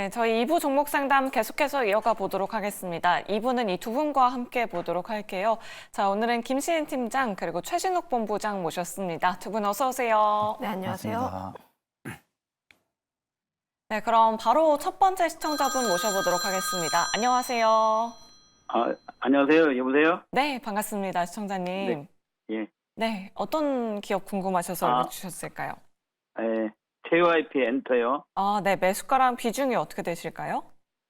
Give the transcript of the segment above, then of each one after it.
네, 저희 2부 종목 상담 계속해서 이어가 보도록 하겠습니다. 2부는 이 두 분과 함께 보도록 할게요. 자, 오늘은 김시인 팀장 그리고 최진욱 본부장 모셨습니다. 두 분 어서 오세요. 네, 안녕하세요. 반갑습니다. 네, 그럼 바로 첫 번째 시청자분 모셔보도록 하겠습니다. 안녕하세요. 안녕하세요. 여보세요? 네, 반갑습니다. 시청자님. 예. 네, 어떤 기업 궁금하셔서 연락 주셨을까요? JYP 엔터요. 네, 매수가랑 비중이 어떻게 되실까요?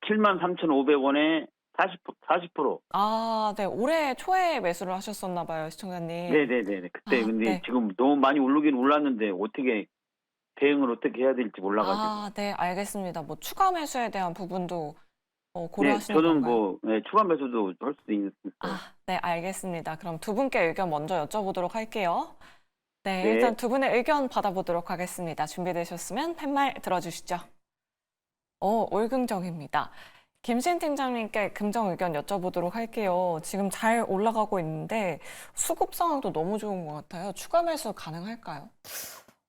73,500원에 40%. 네, 올해 초에 매수를 하셨었나 봐요, 시청자님. 네네네. 그때 근데 네. 지금 너무 많이 오르긴 올랐는데 어떻게 대응을 어떻게 해야 될지 몰라가지고. 네, 알겠습니다. 뭐 추가 매수에 대한 부분도 네, 고려하시는 저는 건가요? 추가 매수도 할 수도 있어요. 네, 알겠습니다. 그럼 두 분께 의견 먼저 여쭤보도록 할게요. 네, 네. 일단 두 분의 의견 받아보도록 하겠습니다. 준비되셨으면 팻말 들어주시죠. 올긍정입니다. 김신 팀장님께 긍정 의견 여쭤보도록 할게요. 지금 잘 올라가고 있는데 수급 상황도 너무 좋은 것 같아요. 추가 매수 가능할까요?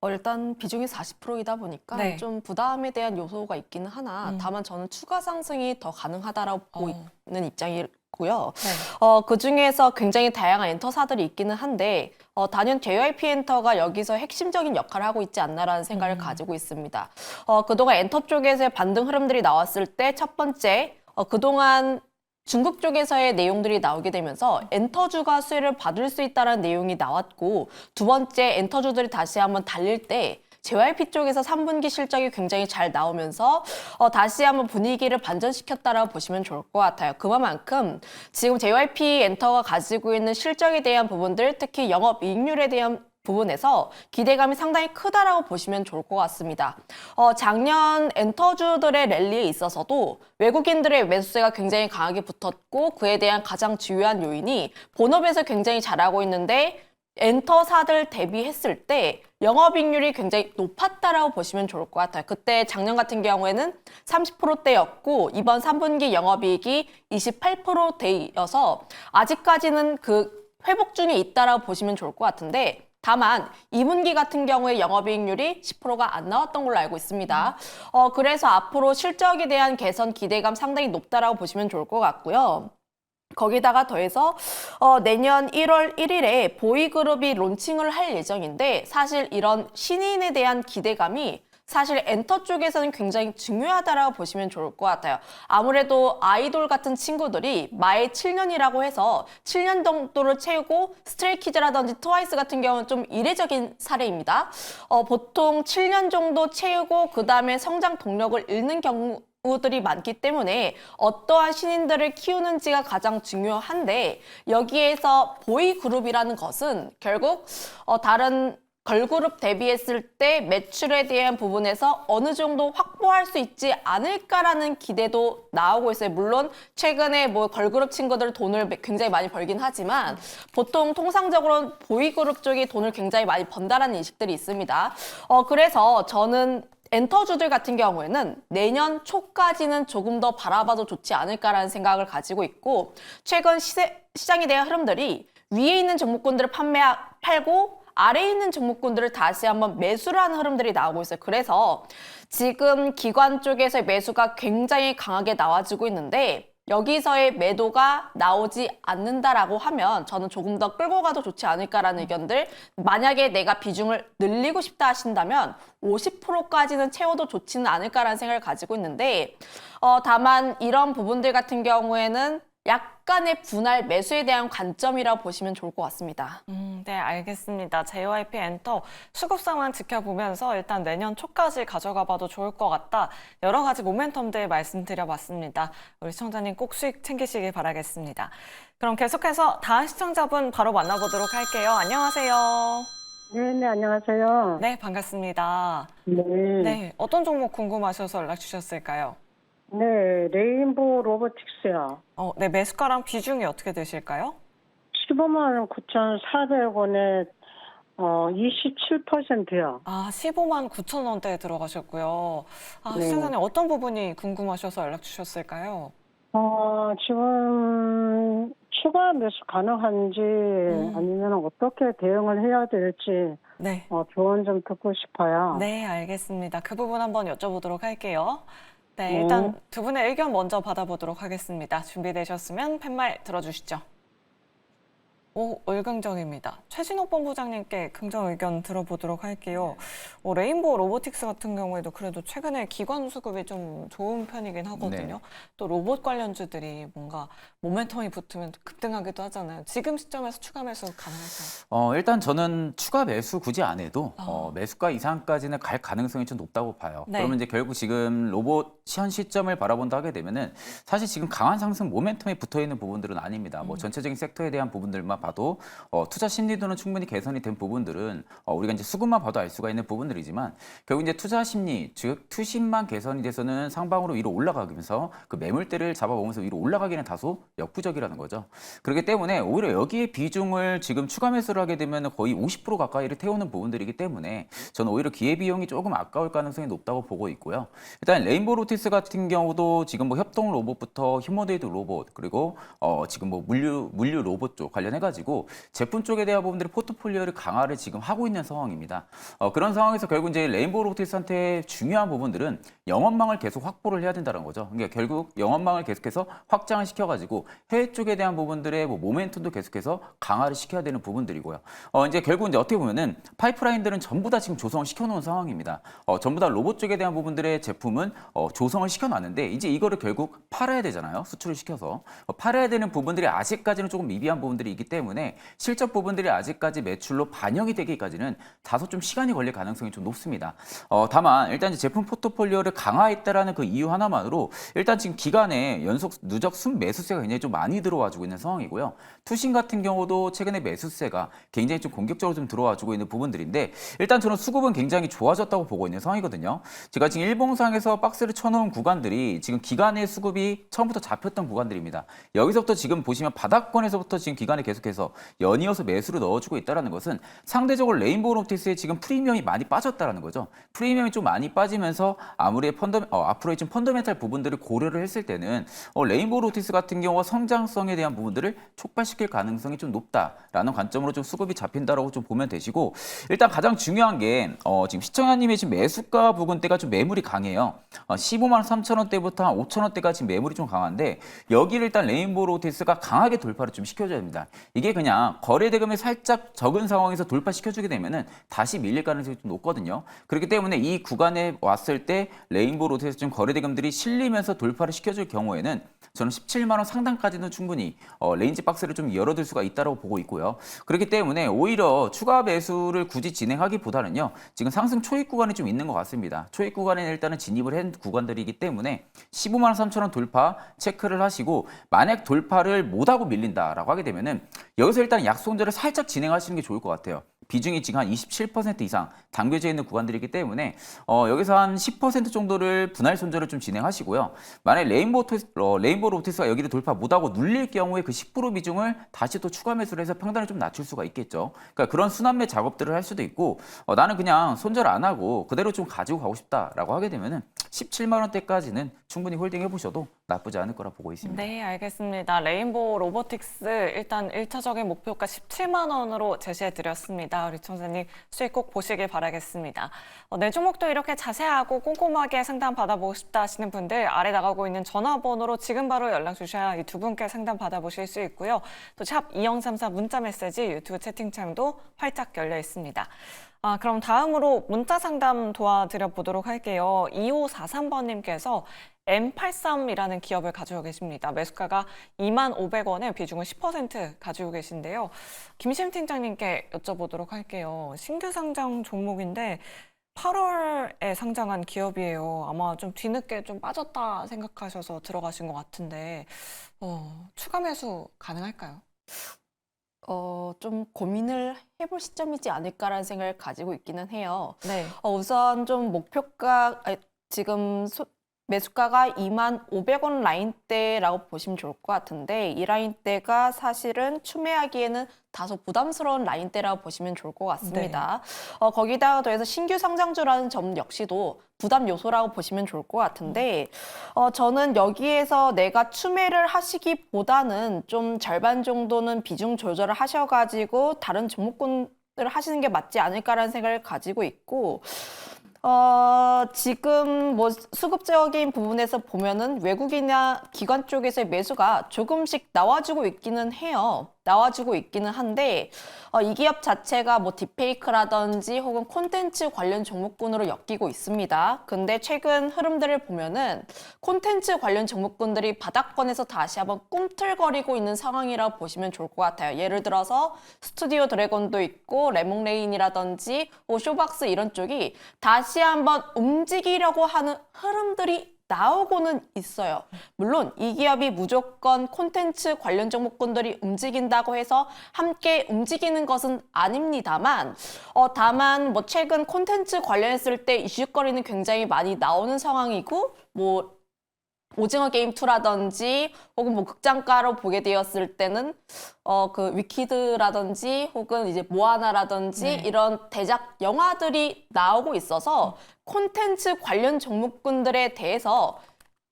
일단 비중이 40%이다 보니까 네. 좀 부담에 대한 요소가 있기는 하나 다만 저는 추가 상승이 더 가능하다라고 보이는 입장이고요. 네. 그중에서 굉장히 다양한 엔터사들이 있기는 한데 단연 JYP 엔터가 여기서 핵심적인 역할을 하고 있지 않나라는 생각을 가지고 있습니다. 그동안 엔터 쪽에서의 반등 흐름들이 나왔을 때 첫 번째 그동안 중국 쪽에서의 내용들이 나오게 되면서 엔터주가 수혜를 받을 수 있다는 내용이 나왔고 두 번째 엔터주들이 다시 한번 달릴 때 JYP 쪽에서 3분기 실적이 굉장히 잘 나오면서 다시 한번 분위기를 반전시켰다라고 보시면 좋을 것 같아요. 그만큼 지금 JYP 엔터가 가지고 있는 실적에 대한 부분들 특히 영업이익률에 대한 부분에서 기대감이 상당히 크다라고 보시면 좋을 것 같습니다. 작년 엔터주들의 랠리에 있어서도 외국인들의 매수세가 굉장히 강하게 붙었고 그에 대한 가장 주요한 요인이 본업에서 굉장히 잘하고 있는데 엔터사들 대비했을 때 영업이익률이 굉장히 높았다라고 보시면 좋을 것 같아요. 그때 작년 같은 경우에는 30%대였고 이번 3분기 영업이익이 28%대여서 아직까지는 그 회복 중에 있다라고 보시면 좋을 것 같은데 다만 2분기 같은 경우에 영업이익률이 10%가 안 나왔던 걸로 알고 있습니다. 그래서 앞으로 실적에 대한 개선 기대감 상당히 높다라고 보시면 좋을 것 같고요. 거기다가 더해서 내년 1월 1일에 보이그룹이 론칭을 할 예정인데 사실 이런 신인에 대한 기대감이 사실 엔터 쪽에서는 굉장히 중요하다라고 보시면 좋을 것 같아요. 아무래도 아이돌 같은 친구들이 마의 7년이라고 해서 7년 정도를 채우고 스트레이키즈라든지 트와이스 같은 경우는 좀 이례적인 사례입니다. 보통 7년 정도 채우고 그 다음에 성장 동력을 잃는 경우들이 많기 때문에 어떠한 신인들을 키우는지가 가장 중요한데 여기에서 보이그룹이라는 것은 결국 다른 걸그룹 데뷔했을 때 매출에 대한 부분에서 어느 정도 확보할 수 있지 않을까라는 기대도 나오고 있어요. 물론 최근에 뭐 걸그룹 친구들 돈을 굉장히 많이 벌긴 하지만 보통 통상적으로 보이그룹 쪽이 돈을 굉장히 많이 번다라는 인식들이 있습니다. 그래서 저는 엔터주들 같은 경우에는 내년 초까지는 조금 더 바라봐도 좋지 않을까라는 생각을 가지고 있고 최근 시장에 대한 흐름들이 위에 있는 종목군들을 팔고 아래에 있는 종목군들을 다시 한번 매수를 하는 흐름들이 나오고 있어요. 그래서 지금 기관 쪽에서의 매수가 굉장히 강하게 나와주고 있는데 여기서의 매도가 나오지 않는다라고 하면 저는 조금 더 끌고 가도 좋지 않을까라는 의견들 만약에 내가 비중을 늘리고 싶다 하신다면 50%까지는 채워도 좋지는 않을까라는 생각을 가지고 있는데 다만 이런 부분들 같은 경우에는 약간의 분할 매수에 대한 관점이라고 보시면 좋을 것 같습니다. 네, 알겠습니다. JYP 엔터 수급 상황 지켜보면서 일단 내년 초까지 가져가 봐도 좋을 것 같다. 여러 가지 모멘텀들 말씀드려봤습니다. 우리 시청자님 꼭 수익 챙기시길 바라겠습니다. 그럼 계속해서 다음 시청자분 바로 만나보도록 할게요. 안녕하세요. 네, 안녕하세요. 네, 반갑습니다. 네. 네, 어떤 종목 궁금하셔서 연락 주셨을까요? 네, 레인보우 로보틱스요. 네, 매수가랑 비중이 어떻게 되실까요? 15만 9,400원에 27%요. 15만 9천 원대에 들어가셨고요. 네. 시청자님 어떤 부분이 궁금하셔서 연락 주셨을까요? 지금 추가 매수 가능한지 아니면 어떻게 대응을 해야 될지 네. 조언 좀 듣고 싶어요. 네, 알겠습니다. 그 부분 한번 여쭤보도록 할게요. 네, 일단 두 분의 의견 먼저 받아보도록 하겠습니다. 준비되셨으면 팻말 들어주시죠. 오, 의견적입니다. 최진호 본부장님께 긍정 의견 들어보도록 할게요. 레인보우 로보틱스 같은 경우에도 그래도 최근에 기관 수급이 좀 좋은 편이긴 하거든요. 네. 또 로봇 관련주들이 뭔가 모멘텀이 붙으면 급등하기도 하잖아요. 지금 시점에서 추가 매수 가능할까요? 일단 저는 추가 매수 굳이 안 해도 아. 매수가 이상까지는 갈 가능성이 좀 높다고 봐요. 네. 그러면 이제 결국 지금 로봇 현 시점을 바라본다 하게 되면은 사실 지금 강한 상승 모멘텀에 붙어 있는 부분들은 아닙니다. 뭐 전체적인 섹터에 대한 부분들만 봐도 투자 심리도는 충분히 개선이 된 부분들은 우리가 이제 수급만 봐도 알 수가 있는 부분들이지만 결국 이제 투자 심리 즉 투심만 개선이 돼서는 상방으로 위로 올라가면서 그 매물대를 잡아보면서 위로 올라가기는 다소 역부족이라는 거죠. 그렇기 때문에 오히려 여기에 비중을 지금 추가 매수를 하게 되면 거의 50% 가까이를 태우는 부분들이기 때문에 저는 오히려 기회비용이 조금 아까울 가능성이 높다고 보고 있고요. 일단 레인보우 로보틱스 같은 경우도 지금 뭐 협동 로봇부터 휴머노이드 로봇 그리고 지금 뭐 물류 로봇 쪽 관련해가지고 제품 쪽에 대한 부분들이 포트폴리오를 강화를 지금 하고 있는 상황입니다. 그런 상황에서 결국 이제 레인보우 로보틱스한테 중요한 부분들은 영업망을 계속 확보를 해야 된다는 거죠. 그러니까 결국 영업망을 계속해서 확장을 시켜가지고 해외 쪽에 대한 부분들의 뭐 모멘텀도 계속해서 강화를 시켜야 되는 부분들이고요. 이제 결국 이제 어떻게 보면은 파이프라인들은 전부 다 지금 조성을 시켜놓은 상황입니다. 전부 다 로봇 쪽에 대한 부분들의 제품은 조성을 시켜놨는데 이제 이거를 결국 팔아야 되잖아요. 수출을 시켜서 팔아야 되는 부분들이 아직까지는 조금 미비한 부분들이 있기 때문에 실적 부분들이 아직까지 매출로 반영이 되기까지는 다소 좀 시간이 걸릴 가능성이 좀 높습니다. 다만 일단 이제 제품 포트폴리오를 강화했다라는 그 이유 하나만으로 일단 지금 기간에 연속 누적 순매수세가 굉장히 좀 많이 들어와주고 있는 상황이고요. 투신 같은 경우도 최근에 매수세가 굉장히 좀 공격적으로 좀 들어와주고 있는 부분들인데 일단 저는 수급은 굉장히 좋아졌다고 보고 있는 상황이거든요. 제가 지금 일봉상에서 박스를 쳐놓은 구간들이 지금 기간의 수급이 처음부터 잡혔던 구간들입니다. 여기서부터 지금 보시면 바닥권에서부터 지금 기간에 계속해서 연이어서 매수를 넣어주고 있다는 것은 상대적으로 레인보우 로보틱스에 지금 프리미엄이 많이 빠졌다는 거죠. 프리미엄이 좀 많이 빠지면서 아무리 앞으로의 좀 펀더멘탈 부분들을 고려를 했을 때는 레인보우 로보틱스 같은 경우와 성장성에 대한 부분들을 촉발시킬 가능성이 좀 높다라는 관점으로 좀 수급이 잡힌다라고 좀 보면 되시고 일단 가장 중요한 게 지금 시청자님의 지금 매수가 부근대가 좀 매물이 강해요. 15만 3천 원대부터 한 5천 원대가 지금 매물이 좀 강한데 여기를 일단 레인보우 로보틱스가 강하게 돌파를 좀 시켜줘야 됩니다. 이게 그냥 거래 대금이 살짝 적은 상황에서 돌파시켜주게 되면은 다시 밀릴 가능성이 좀 높거든요. 그렇기 때문에 이 구간에 왔을 때 레인보우 로보틱스 좀 거래 대금들이 실리면서 돌파를 시켜줄 경우에는 저는 17만 원 상단까지는 충분히 레인지 박스를 좀 열어둘 수가 있다고 보고 있고요. 그렇기 때문에 오히려 추가 매수를 굳이 진행하기보다는요. 지금 상승 초입 구간이 좀 있는 것 같습니다. 초입 구간에 일단은 진입을 한 구간들이기 때문에 15만 3천 원 돌파 체크를 하시고 만약 돌파를 못하고 밀린다라고 하게 되면은 여기서 일단 약손절을 살짝 진행하시는 게 좋을 것 같아요. 비중이 지금 한 27% 이상 담겨져 있는 구간들이기 때문에 여기서 한 10% 정도를 분할 손절을 좀 진행하시고요. 만약 레인보우 로보틱스가 여기를 돌파 못하고 눌릴 경우에 그 10% 비중을 다시 또 추가 매수를 해서 평단을 좀 낮출 수가 있겠죠. 그러니까 그런 순환매 작업들을 할 수도 있고 나는 그냥 손절 안 하고 그대로 좀 가지고 가고 싶다라고 하게 되면은 17만 원대까지는 충분히 홀딩해 보셔도 나쁘지 않을 거라 보고 있습니다. 네, 알겠습니다. 레인보우 로보틱스 일단 1차적인 목표가 17만 원으로 제시해 드렸습니다. 우리 청자님 수익 꼭 보시길 바라겠습니다. 내 종목도 이렇게 자세하고 꼼꼼하게 상담 받아보고 싶다 하시는 분들 아래 나가고 있는 전화번호로 지금 바로 연락 주셔야 이 두 분께 상담 받아보실 수 있고요. 또 샵 2034 문자 메시지 유튜브 채팅창도 활짝 열려 있습니다. 그럼 다음으로 문자 상담 도와드려 보도록 할게요. 2543번님께서 M83이라는 기업을 가지고 계십니다. 매수가가 25,500원에 비중을 10% 가지고 계신데요. 김심 팀장님께 여쭤보도록 할게요. 신규 상장 종목인데 8월에 상장한 기업이에요. 아마 좀 뒤늦게 좀 빠졌다 생각하셔서 들어가신 것 같은데 추가 매수 가능할까요? 좀 고민을 해볼 시점이지 않을까라는 생각을 가지고 있기는 해요. 네. 우선 좀 목표가, 지금 매수가가 25,500원 라인대라고 보시면 좋을 것 같은데 이 라인대가 사실은 추매하기에는 다소 부담스러운 라인대라고 보시면 좋을 것 같습니다. 거기다가 더해서 신규 상장주라는 점 역시도 부담 요소라고 보시면 좋을 것 같은데 저는 여기에서 내가 추매를 하시기보다는 좀 절반 정도는 비중 조절을 하셔가지고 다른 종목군들을 하시는 게 맞지 않을까라는 생각을 가지고 있고 지금 뭐 수급적인 부분에서 보면은 외국이나 기관 쪽에서의 매수가 조금씩 나와주고 있기는 해요. 나와주고 있기는 한데 이 기업 자체가 뭐 딥페이크라든지 혹은 콘텐츠 관련 종목군으로 엮이고 있습니다. 근데 최근 흐름들을 보면은 콘텐츠 관련 종목군들이 바닥권에서 다시 한번 꿈틀거리고 있는 상황이라고 보시면 좋을 것 같아요. 예를 들어서 스튜디오 드래곤도 있고 레몬레인이라든지 쇼박스 이런 쪽이 다시 한번 움직이려고 하는 흐름들이 나오고는 있어요. 물론 이 기업이 무조건 콘텐츠 관련 종목군들이 움직인다고 해서 함께 움직이는 것은 아닙니다만 다만 뭐 최근 콘텐츠 관련했을 때 이슈거리는 굉장히 많이 나오는 상황이고 뭐 오징어 게임 2라든지 혹은 뭐 극장가로 보게 되었을 때는 그 위키드라든지 혹은 이제 모아나라든지 이런 대작 영화들이 나오고 있어서 콘텐츠 관련 종목군들에 대해서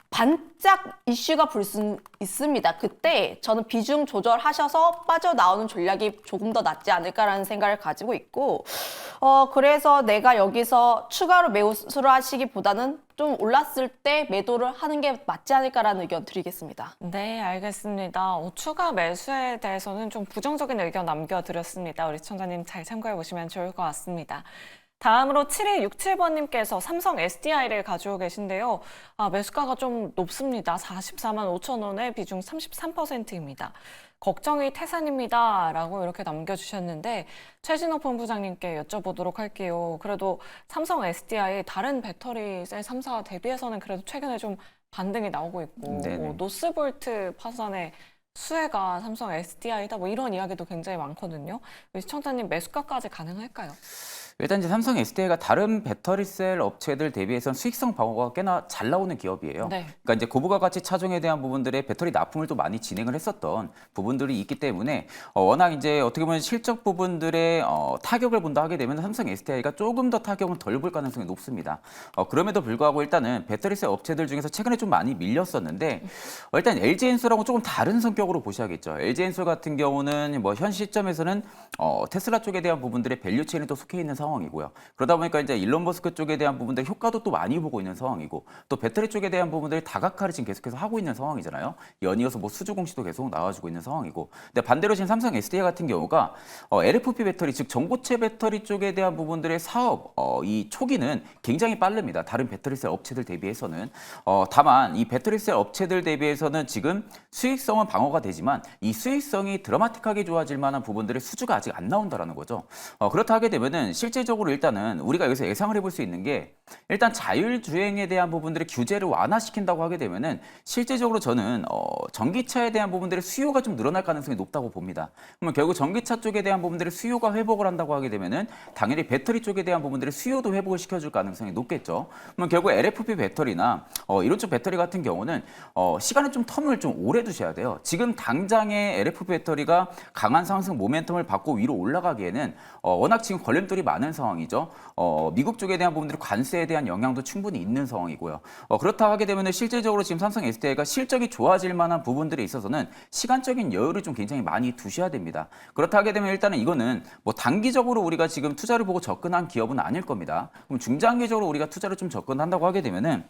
반짝 이슈가 불 수 있습니다. 그때 저는 비중 조절하셔서 빠져나오는 전략이 조금 더 낫지 않을까라는 생각을 가지고 있고 그래서 내가 여기서 추가로 매수를 하시기보다는 좀 올랐을 때 매도를 하는 게 맞지 않을까라는 의견 드리겠습니다. 네, 알겠습니다. 추가 매수에 대해서는 좀 부정적인 의견 남겨드렸습니다. 우리 시청자님 잘 참고해 보시면 좋을 것 같습니다. 다음으로 7267번님께서 삼성 SDI를 가지고 계신데요. 매수가가 좀 높습니다. 44만 5천 원에 비중 33%입니다. 걱정이 태산입니다. 라고 이렇게 남겨주셨는데 최진호 본부장님께 여쭤보도록 할게요. 그래도 삼성 SDI 다른 배터리 셀 3사 대비해서는 그래도 최근에 좀 반등이 나오고 있고 노스볼트 파산의 수혜가 삼성 SDI다 뭐 이런 이야기도 굉장히 많거든요. 시청자님 매수가까지 가능할까요? 일단 이제 삼성 SDI가 다른 배터리셀 업체들 대비해서는 수익성 방어가 꽤나 잘 나오는 기업이에요. 네. 그러니까 이제 고부가 가치 차종에 대한 부분들의 배터리 납품을 또 많이 진행을 했었던 부분들이 있기 때문에 워낙 이제 어떻게 보면 실적 부분들의 타격을 본다 하게 되면 삼성 SDI가 조금 더 타격은 덜 볼 가능성이 높습니다. 그럼에도 불구하고 일단은 배터리셀 업체들 중에서 최근에 좀 많이 밀렸었는데 일단 LG엔솔하고 조금 다른 성격으로 보셔야겠죠. LG엔솔 같은 경우는 뭐 현 시점에서는 테슬라 쪽에 대한 부분들의 밸류 체인이 또 속해 있는 상황이고요. 그러다 보니까 이제 일론 머스크 쪽에 대한 부분들 효과도 또 많이 보고 있는 상황이고 또 배터리 쪽에 대한 부분들 다각화를 지금 계속해서 하고 있는 상황이잖아요. 연이어서 뭐 수주 공시도 계속 나와주고 있는 상황이고. 근데 반대로 지금 삼성 SDI 같은 경우가 LFP 배터리 즉 전고체 배터리 쪽에 대한 부분들의 사업 이 초기는 굉장히 빠릅니다. 다른 배터리셀 업체들 대비해서는 다만 이 배터리셀 업체들 대비해서는 지금 수익성은 방어가 되지만 이 수익성이 드라마틱하게 좋아질 만한 부분들의 수주가 아직 안 나온다라는 거죠. 그렇다 하게 되면은 실제적으로 일단은 우리가 여기서 예상을 해볼 수 있는 게 일단 자율주행에 대한 부분들의 규제를 완화시킨다고 하게 되면은 실제적으로 저는 전기차에 대한 부분들의 수요가 좀 늘어날 가능성이 높다고 봅니다. 그러면 결국 전기차 쪽에 대한 부분들의 수요가 회복을 한다고 하게 되면은 당연히 배터리 쪽에 대한 부분들의 수요도 회복을 시켜줄 가능성이 높겠죠. 그러면 결국 LFP 배터리나 이런 쪽 배터리 같은 경우는 시간의 좀 텀을 좀 오래 두셔야 돼요. 지금 당장의 LFP 배터리가 강한 상승 모멘텀을 받고 위로 올라가기에는 워낙 지금 걸림돌이 많은 상황이죠. 미국 쪽에 대한 부분들이 관세에 대한 영향도 충분히 있는 상황이고요. 그렇다고 하게 되면 실질적으로 지금 삼성 SDI가 실적이 좋아질 만한 부분들에 있어서는 시간적인 여유를 좀 굉장히 많이 두셔야 됩니다. 그렇다 하게 되면 일단은 이거는 뭐 단기적으로 우리가 지금 투자를 보고 접근한 기업은 아닐 겁니다. 그럼 중장기적으로 우리가 투자를 좀 접근한다고 하게 되면은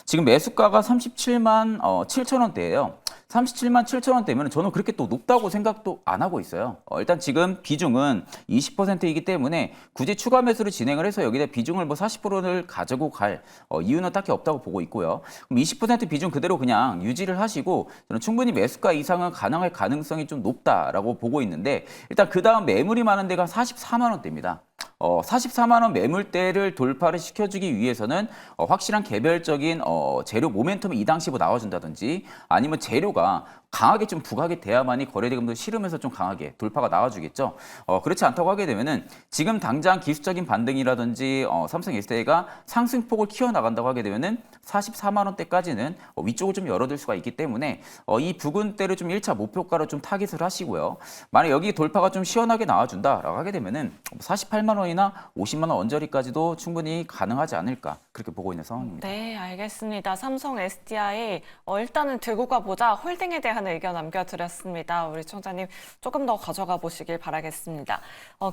지금 매수가가 37만 7천 원대예요. 37만 7천 원대면 저는 그렇게 또 높다고 생각도 안 하고 있어요. 일단 지금 비중은 20%이기 때문에 굳이 추가 매수를 진행을 해서 여기다 비중을 뭐 40%를 가지고 갈 이유는 딱히 없다고 보고 있고요. 그럼 20% 비중 그대로 그냥 유지를 하시고 저는 충분히 매수가 이상은 가능할 가능성이 좀 높다라고 보고 있는데 일단 그 다음 매물이 많은 데가 44만 원대입니다. 44만 원 매물대를 돌파를 시켜주기 위해서는 확실한 개별적인 재료 모멘텀이 이 당시 뭐 나와준다든지 아니면 재료가 강하게 좀 부각이 돼야만이 거래대금도 실으면서 좀 강하게 돌파가 나와주겠죠. 그렇지 않다고 하게 되면은 지금 당장 기술적인 반등이라든지 삼성 SDI가 상승폭을 키워나간다고 하게 되면은 44만 원대까지는 위쪽을 좀 열어둘 수가 있기 때문에 이 부근대를 좀 1차 목표가로 좀 타깃을 하시고요. 만약 여기 돌파가 좀 시원하게 나와준다라고 하게 되면은 48만 원 원이나 50만 원 언저리까지도 충분히 가능하지 않을까 그렇게 보고 있는 상황입니다. 네, 알겠습니다. 삼성 SDI 일단은 들고 가보자 홀딩에 대한 의견 남겨드렸습니다. 우리 시청자님 조금 더 가져가 보시길 바라겠습니다.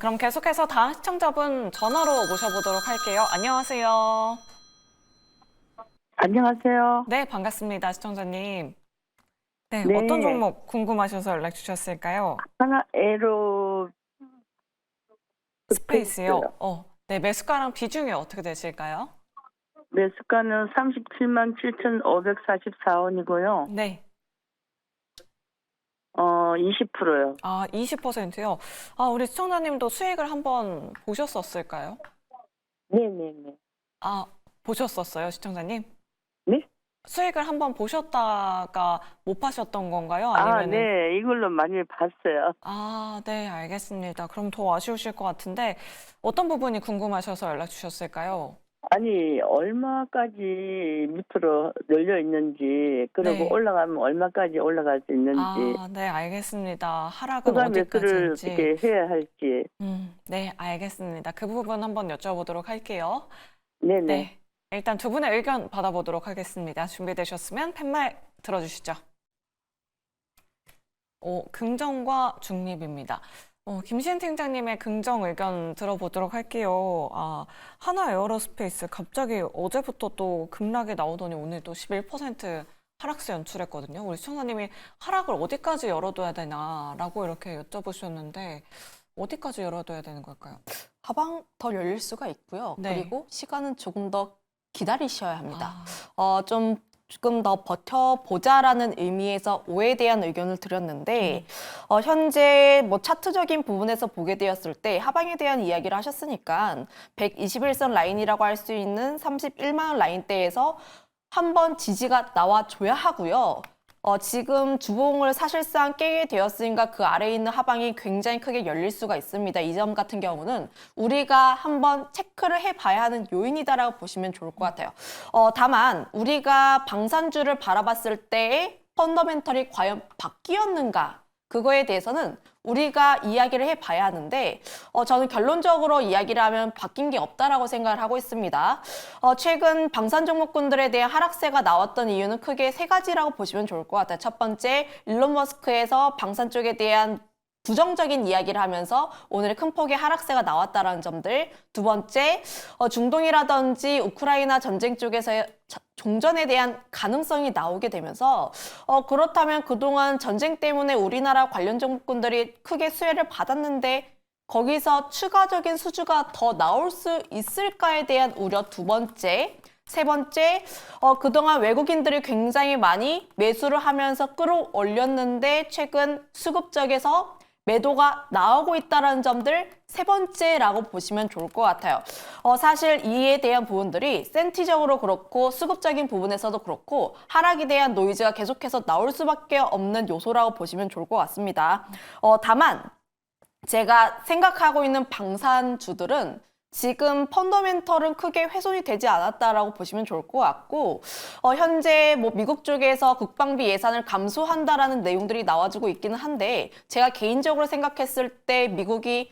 그럼 계속해서 다음 시청자분 전화로 모셔보도록 할게요. 안녕하세요. 안녕하세요. 네, 반갑습니다. 시청자님. 네, 네. 어떤 종목 궁금하셔서 연락 주셨을까요? 하나 에로 스페이스요. 네, 매수가랑 비중이 어떻게 되실까요? 매수가는 37만 7,544원이고요. 네. 20%요. 20%요. 우리 시청자님도 수익을 한번 보셨었을까요? 네네네. 보셨었어요, 시청자님? 네? 수익을 한번 보셨다가 못 파셨던 건가요? 아니면 네. 이걸로 많이 봤어요. 네, 알겠습니다. 그럼 더 아쉬우실 것 같은데 어떤 부분이 궁금하셔서 연락 주셨을까요? 아니, 얼마까지 밑으로 열려 있는지, 그리고 네. 올라가면 얼마까지 올라갈 수 있는지, 네, 알겠습니다. 하락은 추가 매수를 어디까지인지. 어떻게 해야 할지. 네, 알겠습니다. 그 부분 한번 여쭤보도록 할게요. 네네. 네, 일단 두 분의 의견 받아보도록 하겠습니다. 준비되셨으면 팻말 들어주시죠. 긍정과 중립입니다. 김시은 팀장님의 긍정 의견 들어보도록 할게요. 하나 에어로스페이스 갑자기 어제부터 또 급락이 나오더니 오늘 또 11% 하락세 연출했거든요. 우리 시청자님이 하락을 어디까지 열어둬야 되나라고 이렇게 여쭤보셨는데 어디까지 열어둬야 되는 걸까요? 하방 더 열릴 수가 있고요. 네. 그리고 시간은 조금 더 기다리셔야 합니다. 조금 더 버텨보자라는 의미에서 5에 대한 의견을 드렸는데 현재 뭐 차트적인 부분에서 보게 되었을 때 하방에 대한 이야기를 하셨으니까 121선 라인이라고 할 수 있는 31만 원 라인대에서 한번 지지가 나와줘야 하고요. 지금 주봉을 사실상 깨게 되었으니까 그 아래에 있는 하방이 굉장히 크게 열릴 수가 있습니다. 이 점 같은 경우는 우리가 한번 체크를 해봐야 하는 요인이다라고 보시면 좋을 것 같아요. 다만 우리가 방산주를 바라봤을 때의 펀더멘털이 과연 바뀌었는가? 그거에 대해서는 우리가 이야기를 해봐야 하는데 저는 결론적으로 이야기를 하면 바뀐 게 없다라고 생각을 하고 있습니다. 최근 방산 종목군들에 대한 하락세가 나왔던 이유는 크게 세 가지라고 보시면 좋을 것 같아요. 첫 번째, 일론 머스크에서 방산 쪽에 대한 부정적인 이야기를 하면서 오늘 큰 폭의 하락세가 나왔다라는 점들. 두 번째, 중동이라든지 우크라이나 전쟁 쪽에서의 종전에 대한 가능성이 나오게 되면서 그렇다면 그동안 전쟁 때문에 우리나라 관련 종목군들이 크게 수혜를 받았는데 거기서 추가적인 수주가 더 나올 수 있을까에 대한 우려 두 번째. 세 번째, 그동안 외국인들이 굉장히 많이 매수를 하면서 끌어올렸는데 최근 수급 쪽에서 매도가 나오고 있다는 점들 세 번째라고 보시면 좋을 것 같아요. 사실 이에 대한 부분들이 센티적으로 그렇고 수급적인 부분에서도 그렇고 하락에 대한 노이즈가 계속해서 나올 수밖에 없는 요소라고 보시면 좋을 것 같습니다. 다만 제가 생각하고 있는 방산주들은 지금 펀더멘털은 크게 훼손이 되지 않았다라고 보시면 좋을 것 같고 현재 뭐 미국 쪽에서 국방비 예산을 감소한다라는 내용들이 나와주고 있기는 한데 제가 개인적으로 생각했을 때 미국이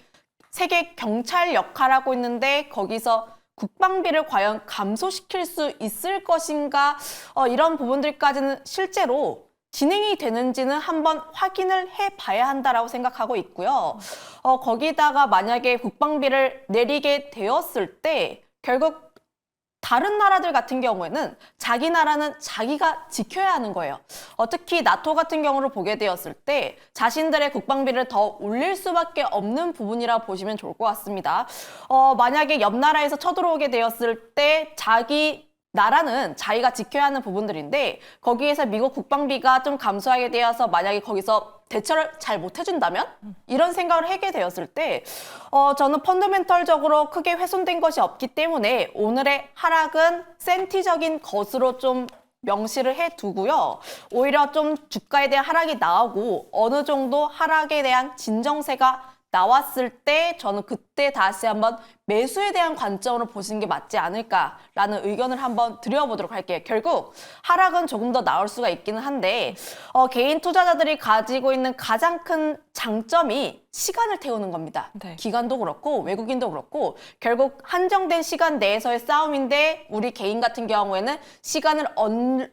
세계 경찰 역할을 하고 있는데 거기서 국방비를 과연 감소시킬 수 있을 것인가 이런 부분들까지는 실제로 진행이 되는지는 한번 확인을 해봐야 한다라고 생각하고 있고요. 거기다가 만약에 국방비를 내리게 되었을 때 결국 다른 나라들 같은 경우에는 자기 나라는 자기가 지켜야 하는 거예요. 특히 나토 같은 경우를 보게 되었을 때 자신들의 국방비를 더 올릴 수밖에 없는 부분이라 보시면 좋을 것 같습니다. 만약에 옆 나라에서 쳐들어오게 되었을 때 자기 나라는 자기가 지켜야 하는 부분들인데 거기에서 미국 국방비가 좀 감소하게 되어서 만약에 거기서 대처를 잘 못해준다면 이런 생각을 하게 되었을 때 저는 펀더멘털적으로 크게 훼손된 것이 없기 때문에 오늘의 하락은 센티적인 것으로 좀 명시를 해두고요. 오히려 좀 주가에 대한 하락이 나오고 어느 정도 하락에 대한 진정세가 나왔을 때 저는 그때 다시 한번 매수에 대한 관점으로 보시는 게 맞지 않을까라는 의견을 한번 드려보도록 할게요. 결국 하락은 조금 더 나올 수가 있기는 한데 개인 투자자들이 가지고 있는 가장 큰 장점이 시간을 태우는 겁니다. 네. 기관도 그렇고 외국인도 그렇고 결국 한정된 시간 내에서의 싸움인데 우리 개인 같은 경우에는 시간을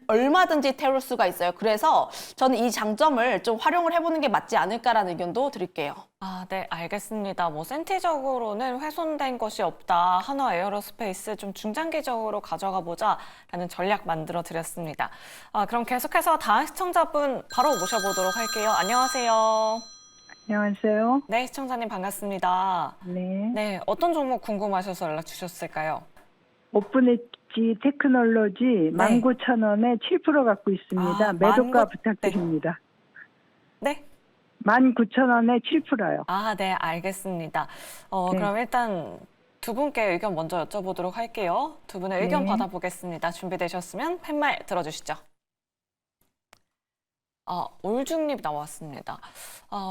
얼마든지 태울 수가 있어요. 그래서 저는 이 장점을 좀 활용을 해보는 게 맞지 않을까라는 의견도 드릴게요. 아, 네, 알겠습니다. 뭐 센티적으로는 훼손된 것이 없다. 한화 에어로스페이스 좀 중장기적으로 가져가 보자라는 전략 만들어 드렸습니다. 그럼 계속해서 다음 시청자분 바로 모셔보도록 할게요. 안녕하세요. 안녕하세요. 네, 시청자님 반갑습니다. 네. 네, 어떤 종목 궁금하셔서 연락 주셨을까요? 오픈엣지 테크놀로지 19,000원에 7% 갖고 있습니다. 아, 매도가 19,000 부탁드립니다. 네? 19,000원에 7%요. 아, 네, 알겠습니다. 네. 그럼 일단 두 분께 의견 먼저 여쭤보도록 할게요. 두 분의 의견 네. 받아보겠습니다. 준비되셨으면 팻말 들어주시죠. 올중립 나왔습니다.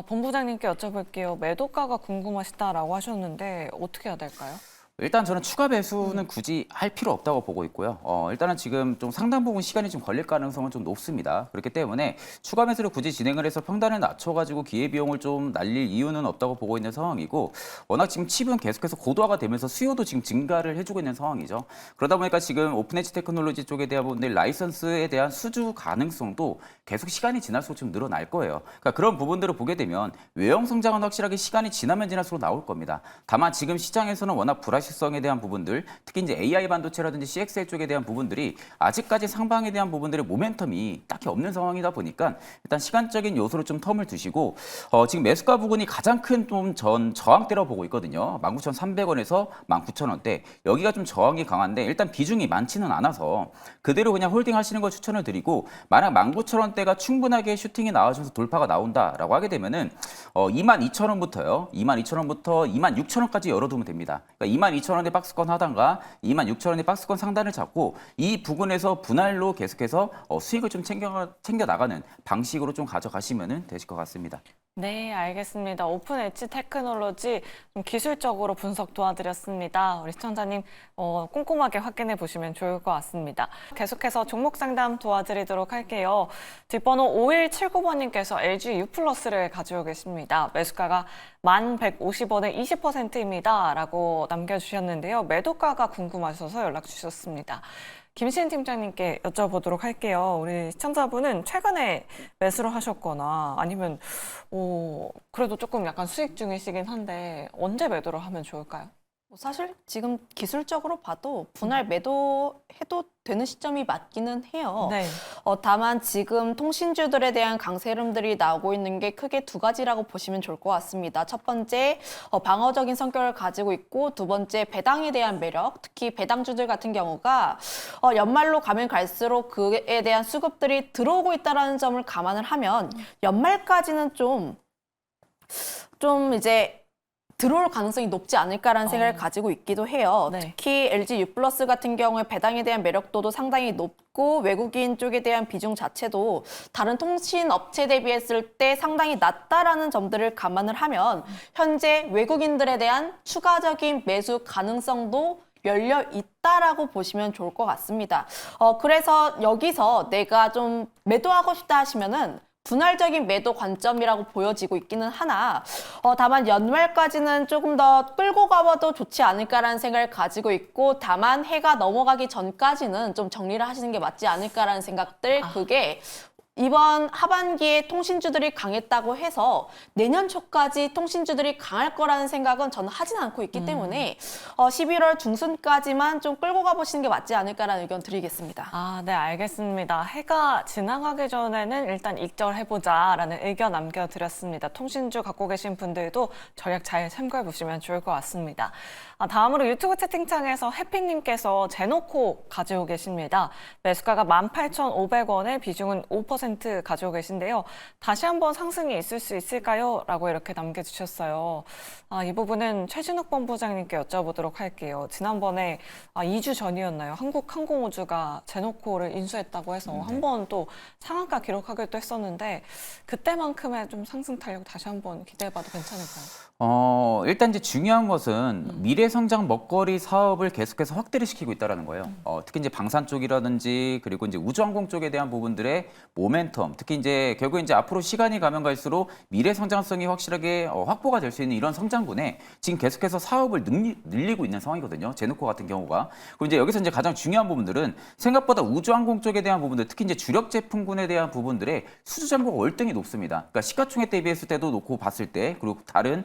본부장님께 여쭤볼게요. 매도가가 궁금하시다라고 하셨는데 어떻게 해야 될까요? 일단 저는 추가 배수는 굳이 할 필요 없다고 보고 있고요. 일단은 지금 좀 상당 부분 시간이 좀 걸릴 가능성은 좀 높습니다. 그렇기 때문에 추가 매수를 굳이 진행을 해서 평단을 낮춰가지고 기회비용을 좀 날릴 이유는 없다고 보고 있는 상황이고, 워낙 지금 칩은 계속해서 고도화가 되면서 수요도 지금 증가를 해주고 있는 상황이죠. 그러다 보니까 지금 오픈엣지 테크놀로지 쪽에 대한 부분들 라이선스에 대한 수주 가능성도 계속 시간이 지날수록 좀 늘어날 거예요. 그러니까 그런 부분들을 보게 되면 외형 성장은 확실하게 시간이 지나면 지날수록 나올 겁니다. 다만 지금 시장에서는 워낙 불확실성에 대한 부분들, 특히 이제 AI 반도체라든지 CXL 쪽에 대한 부분들이 아직까지 상방에 대한 부분들의 모멘텀이 딱히 없는 상황이다 보니까 일단 시간적인 요소로 좀 텀을 두시고, 지금 매수가 부분이 가장 큰 좀 저항대라고 보고 있거든요. 19,300원에서 19,000원대. 여기가 좀 저항이 강한데 일단 비중이 많지는 않아서 그대로 그냥 홀딩 하시는 걸 추천을 드리고, 만약 19,000원대가 충분하게 슈팅이 나와줘서 돌파가 나온다라고 하게 되면은 22,000원부터요. 22,000원부터 26,000원까지 열어두면 됩니다. 그러니까 22,000원대 박스권 하단가 26,000원대 박스권 상단을 잡고 이 부근에서 분할로 계속해서 수익을 좀 챙겨 나가는 방식으로 좀 가져가시면 되실 것 같습니다. 네, 알겠습니다. 오픈 엣지 테크놀로지 좀 기술적으로 분석 도와드렸습니다. 우리 시청자님 꼼꼼하게 확인해 보시면 좋을 것 같습니다. 계속해서 종목 상담 도와드리도록 할게요. 뒷번호 5179번님께서 LG U+를 가지고 계십니다. 매수가가 1,150원에 20%입니다. 라고 남겨주셨는데요. 매도가가 궁금하셔서 연락 주셨습니다. 김시은 팀장님께 여쭤보도록 할게요. 우리 시청자분은 최근에 매수를 하셨거나 아니면 그래도 조금 약간 수익 중이시긴 한데 언제 매도를 하면 좋을까요? 사실 지금 기술적으로 봐도 분할 매도해도 되는 시점이 맞기는 해요. 네. 다만 지금 통신주들에 대한 강세 흐름들이 나오고 있는 게 크게 두 가지라고 보시면 좋을 것 같습니다. 첫 번째, 방어적인 성격을 가지고 있고, 두 번째, 배당에 대한 매력, 특히 배당주들 같은 경우가 연말로 가면 갈수록 그에 대한 수급들이 들어오고 있다는 점을 감안을 하면 연말까지는 좀 이제 들어올 가능성이 높지 않을까라는 생각을 가지고 있기도 해요. 네. 특히 LG U+ 같은 경우에 배당에 대한 매력도도 상당히 높고 외국인 쪽에 대한 비중 자체도 다른 통신 업체 대비했을 때 상당히 낮다라는 점들을 감안을 하면 현재 외국인들에 대한 추가적인 매수 가능성도 열려 있다라고 보시면 좋을 것 같습니다. 그래서 여기서 내가 좀 매도하고 싶다 하시면은 분할적인 매도 관점이라고 보여지고 있기는 하나, 다만 연말까지는 조금 더 끌고 가봐도 좋지 않을까라는 생각을 가지고 있고, 다만 해가 넘어가기 전까지는 좀 정리를 하시는 게 맞지 않을까라는 생각들, 그게 이번 하반기에 통신주들이 강했다고 해서 내년 초까지 통신주들이 강할 거라는 생각은 저는 하진 않고 있기 때문에 11월 중순까지만 좀 끌고 가보시는 게 맞지 않을까라는 의견 드리겠습니다. 네, 알겠습니다. 해가 지나가기 전에는 일단 익절해보자라는 의견 남겨드렸습니다. 통신주 갖고 계신 분들도 전략 잘 참고해 보시면 좋을 것 같습니다. 다음으로 유튜브 채팅창에서 해피님께서 제노코 가지고 계십니다. 매수가가 18,500원에 비중은 5% 가지고 계신데요. 다시 한번 상승이 있을 수 있을까요? 라고 이렇게 남겨주셨어요. 이 부분은 최진욱 본부장님께 여쭤보도록 할게요. 지난번에 2주 전이었나요? 한국항공우주가 제노코를 인수했다고 해서 한번 또 상한가 기록하기도 했었는데 그때만큼의 좀 상승 탄력 다시 한번 기대해봐도 괜찮을까요? 일단 이제 중요한 것은 미래 성장 먹거리 사업을 계속해서 확대를 시키고 있다는 거예요. 특히 이제 방산 쪽이라든지 그리고 이제 우주항공 쪽에 대한 부분들의 모멘텀, 특히 이제 결국 이제 앞으로 시간이 가면 갈수록 미래 성장성이 확실하게 확보가 될 수 있는 이런 성장군에 지금 계속해서 사업을 늘리고 있는 상황이거든요. 제노코 같은 경우가. 그리고 이제 여기서 이제 가장 중요한 부분들은 생각보다 우주항공 쪽에 대한 부분들, 특히 이제 주력 제품군에 대한 부분들의 수주 잔고가 월등히 높습니다. 그러니까 시가총액 대비했을 때도 놓고 봤을 때, 그리고 다른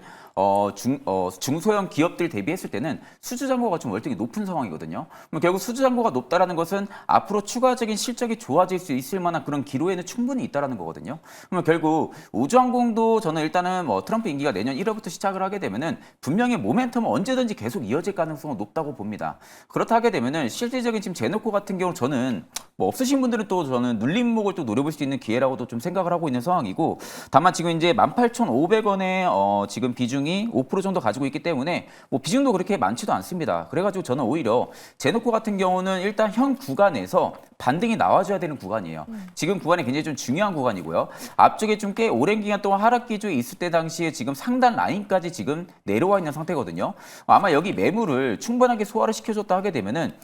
중소형 기업들 대비했을 때는 수주 잔고가 좀 월등히 높은 상황이거든요. 그럼 결국 수주 잔고가 높다라는 것은 앞으로 추가적인 실적이 좋아질 수 있을 만한 그런 기로에는 충분히 있다라는 거거든요. 그러면 결국 우주항공도 저는 일단은 트럼프 임기가 내년 1월부터 시작을 하게 되면은 분명히 모멘텀은 언제든지 계속 이어질 가능성은 높다고 봅니다. 그렇다 하게 되면은 실질적인 지금 제노코 같은 경우 저는 없으신 분들은 또 저는 눌림목을 또 노려볼 수 있는 기회라고도 좀 생각을 하고 있는 상황이고, 다만 지금 이제 18,500원의 지금 비중이 5% 정도 가지고 있기 때문에 비중도 그렇게 많지도 않습니다. 그래가지고 저는 오히려 제노코 같은 경우는 일단 현 구간에서 반등이 나와줘야 되는 구간이에요. 지금 구간이 굉장히 좀 중요한 구간이고요. 앞쪽에 좀 꽤 오랜 기간 동안 하락 기조에 있을 때 당시에 지금 상단 라인까지 지금 내려와 있는 상태거든요. 아마 여기 매물을 충분하게 소화를 시켜줬다 하게 되면은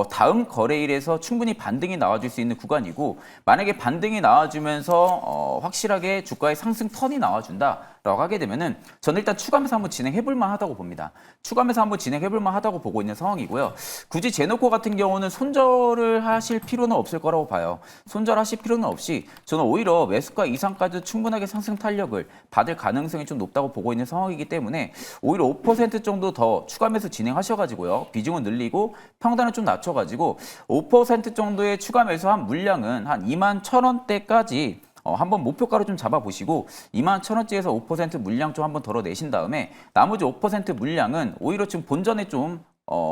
다음 거래일에서 충분히 반등이 나와줄 수 있는 구간이고, 만약에 반등이 나와주면서 확실하게 주가의 상승 턴이 나와준다라고 하게 되면은 저는 일단 추가매수 한번 진행해볼 만하다고 봅니다. 추가매수 한번 진행해볼 만하다고 보고 있는 상황이고요. 굳이 제노코 같은 경우는 손절을 하실 필요는 없을 거라고 봐요. 손절하실 필요는 없이 저는 오히려 매수가 이상까지도 충분하게 상승 탄력을 받을 가능성이 좀 높다고 보고 있는 상황이기 때문에 오히려 5% 정도 더 추가 매수 진행하셔가지고요. 비중은 늘리고 평단을 좀 낮춰가지고 5% 정도의 추가 매수한 물량은 한 21,000원대까지 한번 목표가로 좀 잡아보시고 21,000원대에서 5% 물량 좀 한번 덜어내신 다음에 나머지 5% 물량은 오히려 지금 본전에 좀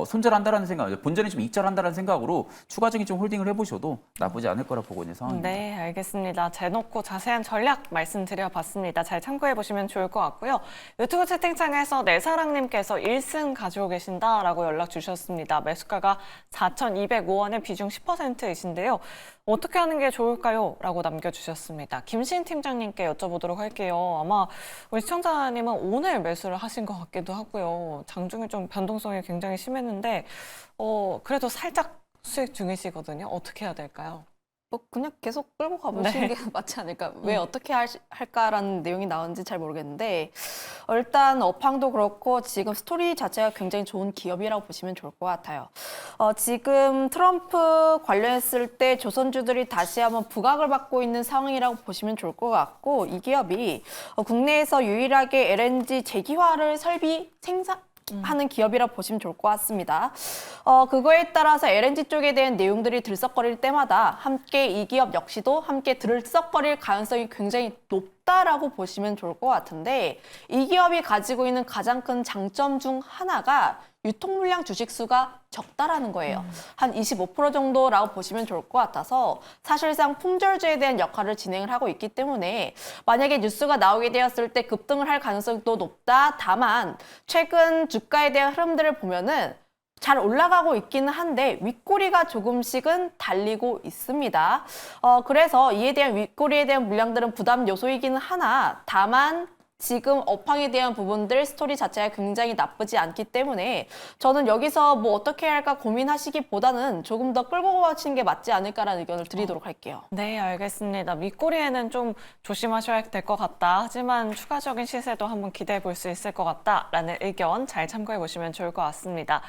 손절한다라는 생각, 본전이 좀 익절한다라는 생각으로 추가적인 좀 홀딩을 해보셔도 나쁘지 않을 거라 보고 있는 상황입니다. 네, 알겠습니다. 제놓고 자세한 전략 말씀드려봤습니다. 잘 참고해보시면 좋을 것 같고요. 유튜브 채팅창에서 내사랑님께서 1승 가지고 계신다라고 연락 주셨습니다. 매수가가 4,205원에 비중 10%이신데요. 어떻게 하는 게 좋을까요? 라고 남겨주셨습니다. 김신 팀장님께 여쭤보도록 할게요. 아마 우리 시청자님은 오늘 매수를 하신 것 같기도 하고요. 장중에 좀 변동성이 굉장히 심했는데 그래도 살짝 수익 중이시거든요. 어떻게 해야 될까요? 그냥 계속 끌고 가보시는 네. 게 맞지 않을까. 왜 어떻게 할까라는 내용이 나오는지 잘 모르겠는데, 일단 업황도 그렇고 지금 스토리 자체가 굉장히 좋은 기업이라고 보시면 좋을 것 같아요. 지금 트럼프 관련했을 때 조선주들이 다시 한번 부각을 받고 있는 상황이라고 보시면 좋을 것 같고, 이 기업이 국내에서 유일하게 LNG 재기화를 설비 하는 기업이라 보시면 좋을 것 같습니다. 그거에 따라서 LNG 쪽에 대한 내용들이 들썩거릴 때마다 함께 이 기업 역시도 함께 들썩거릴 가능성이 굉장히 높다라고 보시면 좋을 것 같은데, 이 기업이 가지고 있는 가장 큰 장점 중 하나가 유통 물량 주식 수가 적다라는 거예요. 한 25% 정도라고 보시면 좋을 것 같아서 사실상 품절주에 대한 역할을 진행을 하고 있기 때문에 만약에 뉴스가 나오게 되었을 때 급등을 할 가능성도 높다. 다만 최근 주가에 대한 흐름들을 보면은 잘 올라가고 있기는 한데 윗꼬리가 조금씩은 달리고 있습니다. 그래서 이에 대한 윗꼬리에 대한 물량들은 부담 요소이기는 하나, 다만 지금 업황에 대한 부분들 스토리 자체가 굉장히 나쁘지 않기 때문에 저는 여기서 뭐 어떻게 할까 고민하시기보다는 조금 더 끌고 가시는 게 맞지 않을까라는 의견을 드리도록 할게요. 네, 알겠습니다. 윗꼬리에는 좀 조심하셔야 될 것 같다. 하지만 추가적인 시세도 한번 기대해 볼 수 있을 것 같다라는 의견 잘 참고해 보시면 좋을 것 같습니다.